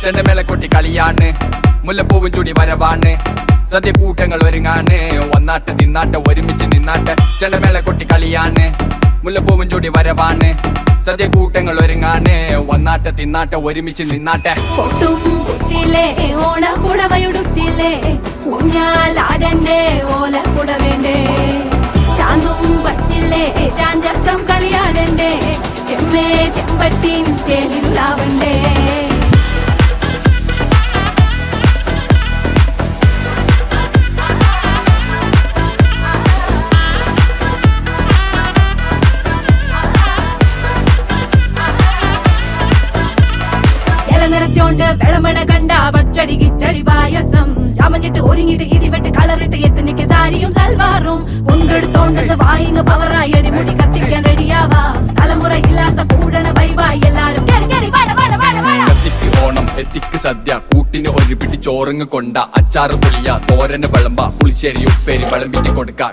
ചെണ്ടമേള കൊട്ടി കളിയാണ്, മുല്ലപ്പൂവും ചൂടി വരവാണ്, സദ്യ കൂട്ടങ്ങൾ ഒരുങ്ങാണ്, വന്നാട്ട് തിന്നാട്ട് ഒരുമിച്ച് നിന്നാട്ട്. ചെണ്ടമേള കൊട്ടി കളിയാണ്, മുല്ലപ്പൂവും ചൂടി വരവാണ്, സദ്യ കൂട്ടങ്ങൾ ഒരുങ്ങാണ്, വന്നാട്ട് തിന്നാട്ട് ഒരുമിച്ച് നിന്നാട്ടെ. ഓണപ്പുടവയുടുത്തില്ലേ ഊഞ്ഞാലാടണ്ടേ ഓലക്കുട വേണ്ടേ, ചാന്തും വച്ചില്ലേ ചാഞ്ചക്കം കളിയാടണ്ടേ, ചെമ്മേ ചെമ്പട്ടിൻ ചേലിലാവണ്ടേ. നിറത്തോണ്ട് വെളമണ കണ്ട പച്ചടി കിച്ചടി പായസം, ചാമഞ്ഞിട്ട് ഒരുങ്ങിട്ട് ഇടിവെട്ട് കളറിട്ട് എത്തിനിക്ക് സാരിയും സൽവാറും, കൊണ്ടെടുത്തോണ്ടത് വായിങ് പവറായി അടിമുടി കത്തിക്കാൻ റെഡിയാവാ, തലമുറ ഇല്ലാത്ത കൂടണ വൈവായി എല്ലാരും ഓണം എത്തിക്ക് സദ്യ കൂട്ടിന് ഒരു പിടി ചോറങ്ങ് കൊണ്ട, അച്ചാറ് പുളിയ തോരന് വിളമ്പ, പുളിശ്ശേരി ഉപ്പേരി വിളമ്പിട്ട് കൊടുക്ക.